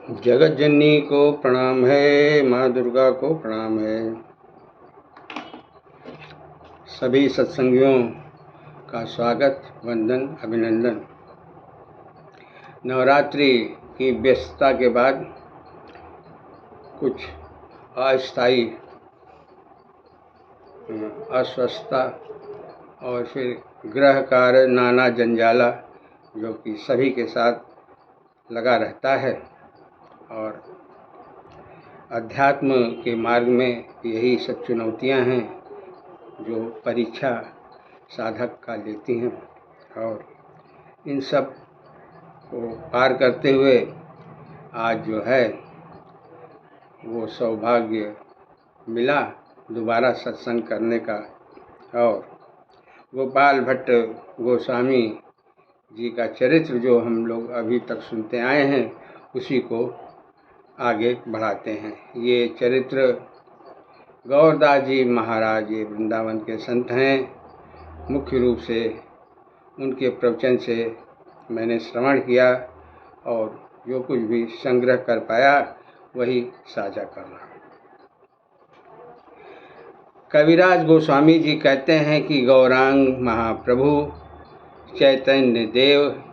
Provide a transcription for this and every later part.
जगत जननी को प्रणाम है, माँ दुर्गा को प्रणाम है। सभी सत्संगियों का स्वागत, वंदन, अभिनंदन। नवरात्रि की व्यस्तता के बाद कुछ अस्थायी अस्वस्थता और फिर ग्रह कार्य नाना जंजाला जो कि सभी के साथ लगा रहता है, और अध्यात्म के मार्ग में यही सब चुनौतियां हैं जो परीक्षा साधक का लेती हैं। और इन सब को पार करते हुए आज जो है वो सौभाग्य मिला दोबारा सत्संग करने का, और गोपाल भट्ट गोस्वामी जी का चरित्र जो हम लोग अभी तक सुनते आए हैं उसी को आगे बढ़ाते हैं। ये चरित्र गौरदास जी महाराज ये वृंदावन के संत हैं। मुख्य रूप से उनके प्रवचन से मैंने श्रवण किया और जो कुछ भी संग्रह कर पाया वही साझा कर रहा हूँ। कविराज गोस्वामी जी कहते हैं कि गौरांग महाप्रभु चैतन्य देव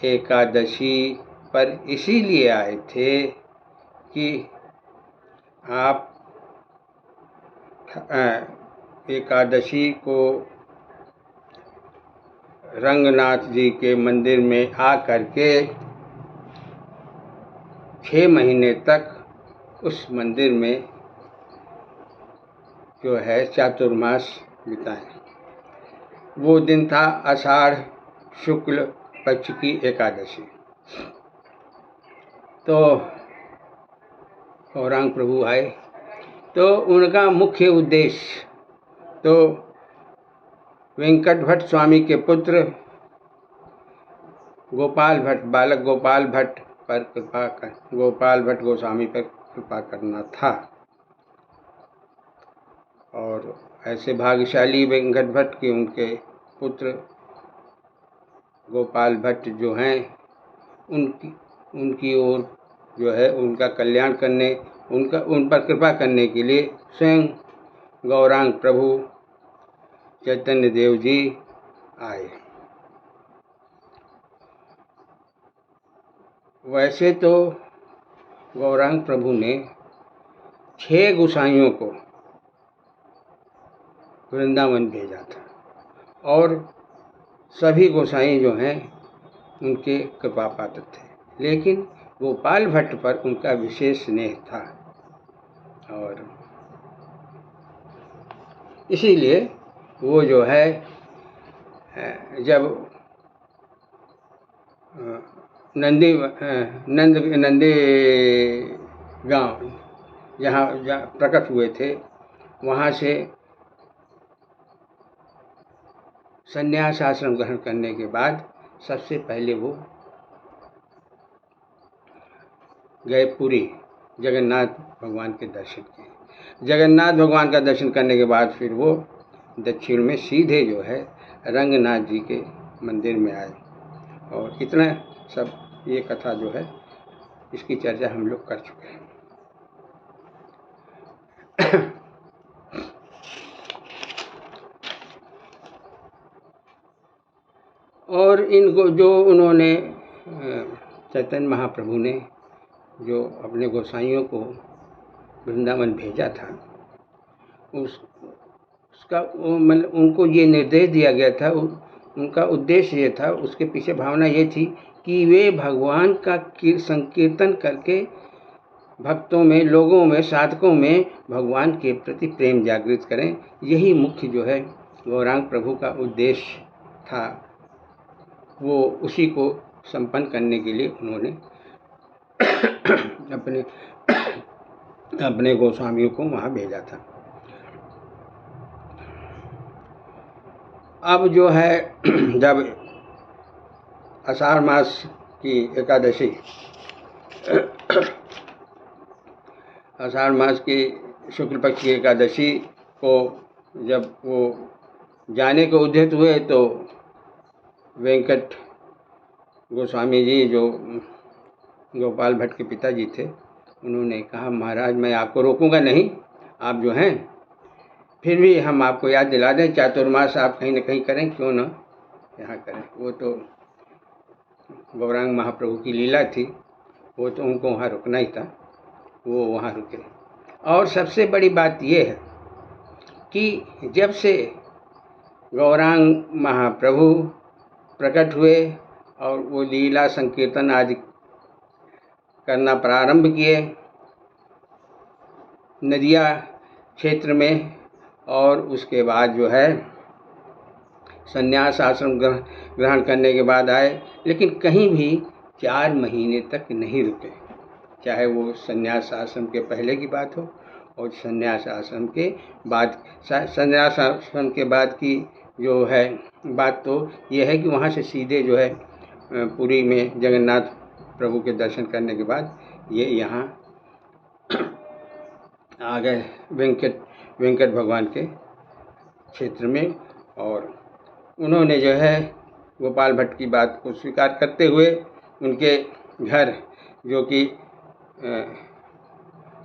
एकादशी पर इसीलिए आए थे कि आप एकादशी को रंगनाथ जी के मंदिर में आ करके 6 महीने तक उस मंदिर में जो है चातुर्मास बिताएं। वो दिन था आषाढ़ शुक्ल पक्ष की एकादशी। तो गौरांग प्रभु आए तो उनका मुख्य उद्देश्य तो वेंकट भट्ट स्वामी के पुत्र गोपाल भट्ट बालक गोपाल भट्ट गोस्वामी पर कृपा करना था। और ऐसे भाग्यशाली वेंकट भट्ट के उनके पुत्र गोपाल भट्ट जो हैं उनकी ओर जो है उनका कल्याण करने उन पर कृपा करने के लिए स्वयं गौरांग प्रभु चैतन्य देव जी आए। वैसे तो गौरांग प्रभु ने 6 गोसाइयों को वृंदावन भेजा था और सभी गोसाई जो हैं उनके कृपा पात्र थे, लेकिन गोपाल भट्ट पर उनका विशेष स्नेह था और इसीलिए वो जो है जब नंदी गांव जहाँ प्रकट हुए थे वहाँ से संन्यास आश्रम ग्रहण करने के बाद सबसे पहले वो गए पुरी, जगन्नाथ भगवान के दर्शन किए। जगन्नाथ भगवान का दर्शन करने के बाद फिर वो दक्षिण में सीधे जो है रंगनाथ जी के मंदिर में आए। और इतना सब ये कथा जो है इसकी चर्चा हम लोग कर चुके हैं। और इनको जो उन्होंने चैतन्य महाप्रभु ने जो अपने गोसाइयों को वृंदावन भेजा था उसका मतलब उनको ये निर्देश दिया गया था, उनका उद्देश्य ये था, उसके पीछे भावना ये थी कि वे भगवान का संकीर्तन करके भक्तों में, लोगों में, साधकों में भगवान के प्रति प्रेम जागृत करें। यही मुख्य जो है गौरांग प्रभु का उद्देश्य था। वो उसी को संपन्न करने के लिए उन्होंने अपने गोस्वामियों को वहाँ भेजा था। अब जो है जब आषाढ़ मास की एकादशी आषाढ़ मास की शुक्ल पक्ष की एकादशी को जब वो जाने को उद्यत हुए तो वेंकट गोस्वामी जी जो गोपाल भट्ट के पिताजी थे, उन्होंने कहा महाराज मैं आपको रोकूंगा नहीं, आप जो हैं फिर भी हम आपको याद दिला दें, चातुर्मास आप कहीं न कहीं करें, क्यों ना यहाँ करें। वो तो गौरांग महाप्रभु की लीला थी, वो तो उनको वहाँ रुकना ही था, वो वहाँ रुके। और सबसे बड़ी बात ये है कि जब से गौरांग महाप्रभु प्रकट हुए और वो लीला संकीर्तन आदि करना प्रारंभ किए नदिया क्षेत्र में, और उसके बाद जो है संन्यास आश्रम ग्रहण करने के बाद आए, लेकिन कहीं भी 4 महीने तक नहीं रुके, चाहे वो संन्यास आश्रम के पहले की बात हो और संन्यास आश्रम के बाद। संन्यास आश्रम के बाद की जो है बात तो ये है कि वहाँ से सीधे जो है पुरी में जगन्नाथ प्रभु के दर्शन करने के बाद ये यहाँ आ गए वेंकट भगवान के क्षेत्र में। और उन्होंने जो है गोपाल भट्ट की बात को स्वीकार करते हुए उनके घर, जो कि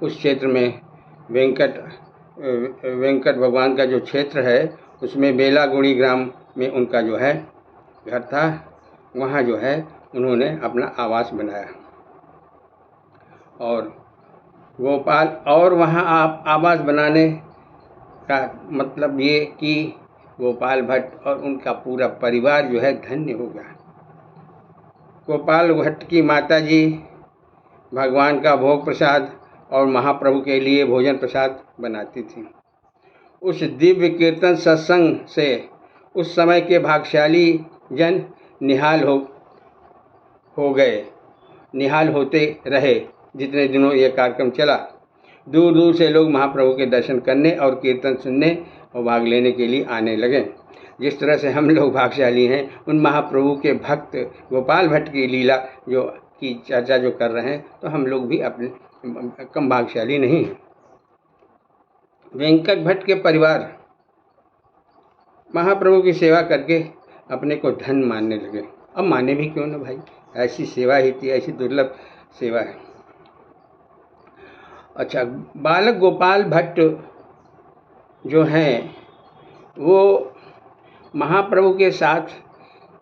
उस क्षेत्र में वेंकट भगवान का जो क्षेत्र है उसमें बेलागुड़ी ग्राम में उनका जो है घर था, वहाँ जो है उन्होंने अपना आवास बनाया। और गोपाल और वहाँ आप आवास बनाने का मतलब ये कि गोपाल भट्ट और उनका पूरा परिवार जो है धन्य हो गया। गोपाल भट्ट की माताजी भगवान का भोग प्रसाद और महाप्रभु के लिए भोजन प्रसाद बनाती थी। उस दिव्य कीर्तन सत्संग से उस समय के भाग्यशाली जन निहाल होते रहे। जितने दिनों ये कार्यक्रम चला, दूर दूर से लोग महाप्रभु के दर्शन करने और कीर्तन सुनने और भाग लेने के लिए आने लगे। जिस तरह से हम लोग भाग्यशाली हैं, उन महाप्रभु के भक्त गोपाल भट्ट की लीला की चर्चा जो कर रहे हैं, तो हम लोग भी अपने कम भाग्यशाली नहीं हैं। वेंकट भट्ट के परिवार महाप्रभु की सेवा करके अपने को धन मानने लगे। अब माने भी क्यों ना भाई, ऐसी सेवा ही थी, ऐसी दुर्लभ सेवा है। अच्छा, बालक गोपाल भट्ट जो हैं वो महाप्रभु के साथ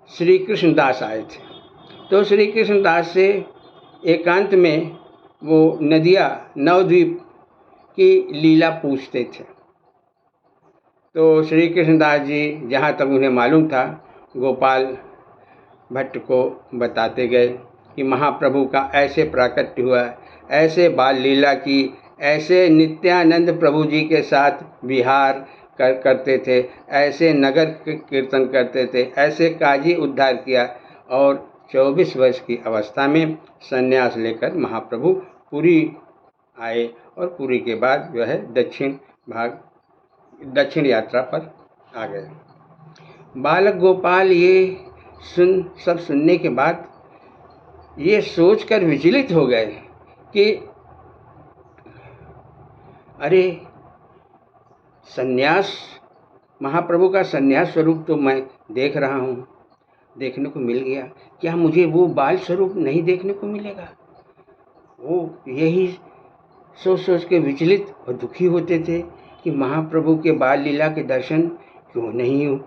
श्री कृष्णदास आए थे, तो श्री कृष्णदास से एकांत में वो नदिया नवद्वीप की लीला पूछते थे। तो श्री कृष्णदास जी जहाँ तक उन्हें मालूम था गोपाल भट्ट को बताते गए कि महाप्रभु का ऐसे प्राकट्य हुआ, ऐसे बाल लीला की, ऐसे नित्यानंद प्रभु जी के साथ विहार करते थे, ऐसे नगर कीर्तन करते थे, ऐसे काजी उद्धार किया। और 24 वर्ष की अवस्था में संन्यास लेकर महाप्रभु पुरी आए और पुरी के बाद जो है दक्षिण यात्रा पर आ गए। बालक गोपाल ये सब सुनने के बाद ये सोचकर विचलित हो गए कि अरे संन्यास, महाप्रभु का संन्यास स्वरूप तो मैं देख रहा हूँ, देखने को मिल गया, क्या मुझे वो बाल स्वरूप नहीं देखने को मिलेगा? वो यही सोच के विचलित और दुखी होते थे कि महाप्रभु के बाल लीला के दर्शन क्यों नहीं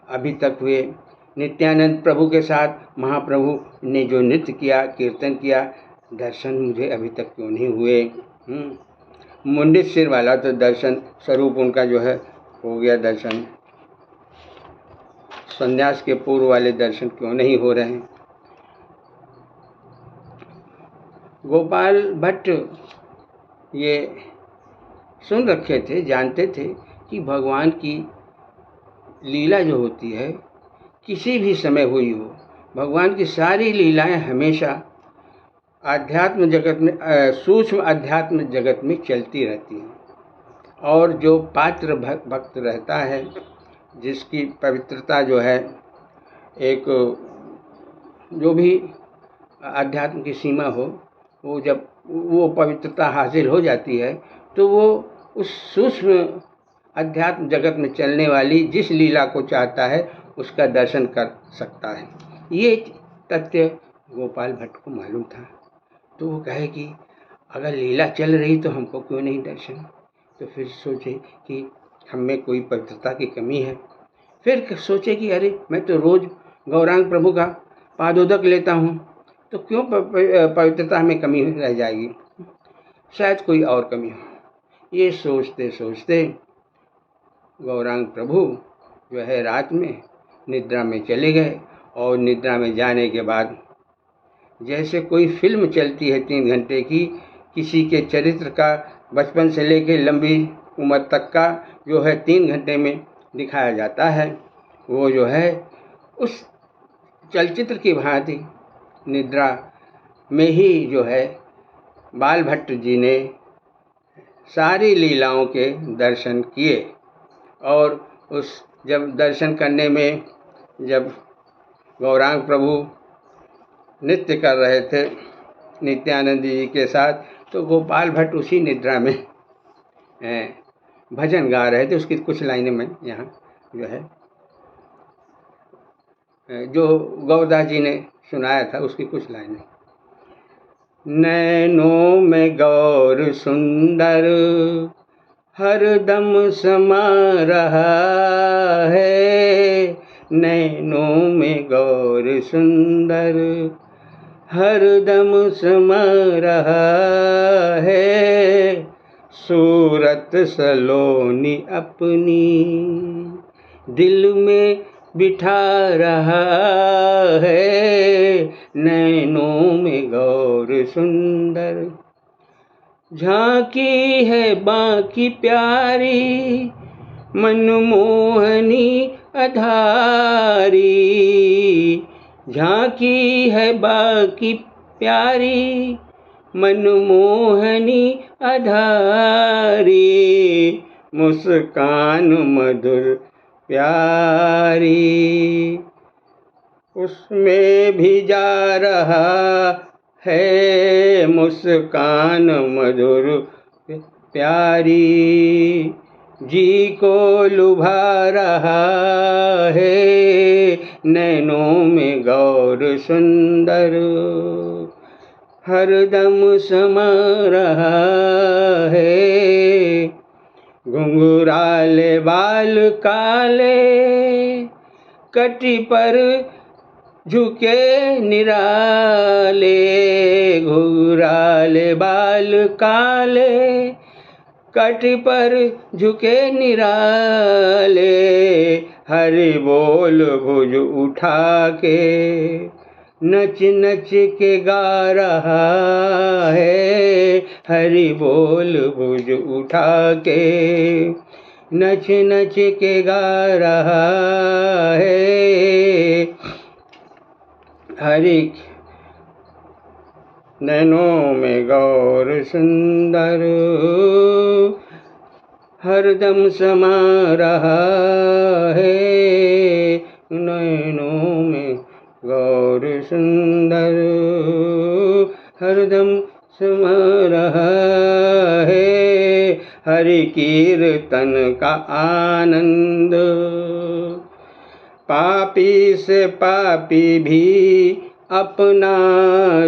अभी तक हुए। नित्यानंद प्रभु के साथ महाप्रभु ने जो नृत्य किया, कीर्तन किया, दर्शन मुझे अभी तक क्यों नहीं हुए। मुंडित सिर वाला तो दर्शन स्वरूप उनका जो है हो गया दर्शन, संन्यास के पूर्व वाले दर्शन क्यों नहीं हो रहे हैं। गोपाल भट्ट ये सुन रखे थे, जानते थे कि भगवान की लीला जो होती है किसी भी समय हुई हो, भगवान की सारी लीलाएं हमेशा आध्यात्म जगत में, सूक्ष्म आध्यात्म जगत में चलती रहती हैं। और जो पात्र भक्त रहता है, जिसकी पवित्रता जो है एक जो भी आध्यात्म की सीमा हो, वो जब वो पवित्रता हासिल हो जाती है तो वो उस सूक्ष्म अध्यात्म जगत में चलने वाली जिस लीला को चाहता है उसका दर्शन कर सकता है। ये तथ्य गोपाल भट्ट को मालूम था। तो वो कहे कि अगर लीला चल रही तो हमको क्यों नहीं दर्शन। तो फिर सोचे कि हम में कोई पवित्रता की कमी है। फिर सोचे कि अरे मैं तो रोज़ गौरांग प्रभु का पादोदक लेता हूँ, तो क्यों पवित्रता में कमी रह जाएगी, शायद कोई और कमी हो। ये सोचते सोचते गौरांग प्रभु जो है रात में निद्रा में चले गए। और निद्रा में जाने के बाद जैसे कोई फिल्म चलती है 3 घंटे की, किसी के चरित्र का बचपन से लेकर लंबी उम्र तक का जो है 3 घंटे में दिखाया जाता है, वो जो है उस चलचित्र की भांति निद्रा में ही जो है बाल भट्ट जी ने सारी लीलाओं के दर्शन किए। और उस जब दर्शन करने में जब गौरांग प्रभु नृत्य कर रहे थे नित्यानंद जी के साथ, तो गोपाल भट्ट उसी निद्रा में भजन गा रहे थे। उसकी कुछ लाइनें मैं यहाँ जो है जो गौरदास जी ने सुनाया था उसकी कुछ लाइनें। नैनों में गौर सुंदर हरदम समा रहा है, नैनों में गौर सुंदर हरदम समा रहा है, सूरत सलोनी अपनी दिल में बिठा रहा है, नैनों में गौर सुंदर झांकी है बाकी प्यारी मनमोहनी अधारी, झांकी है बाकी प्यारी मनमोहनी अधारी, मुस्कान मधुर प्यारी उसमें भी जा रहा है, मुस्कान मधुर प्यारी जी को लुभा रहा है, नैनों में गौर सुंदर हरदम समा रहा है, घुंघराले बाल काले कटी पर झुके निराले, घुंघराले बाल काले कटी पर झुके निराले, हरि बोल भुज उठा के नच नच के गा रहा है, हरि बोल भुज उठा के नच नच के गा रहा है, हरि नैनों में गौर सुंदर हरदम समा रहा है, नैनों में गौर सुंदर हरदम समा रहा है, हरि कीर्तन का आनंद पापी से पापी भी अपना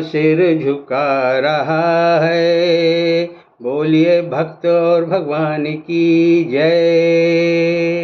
सिर झुका रहा है। बोलिए भक्त और भगवान की जय।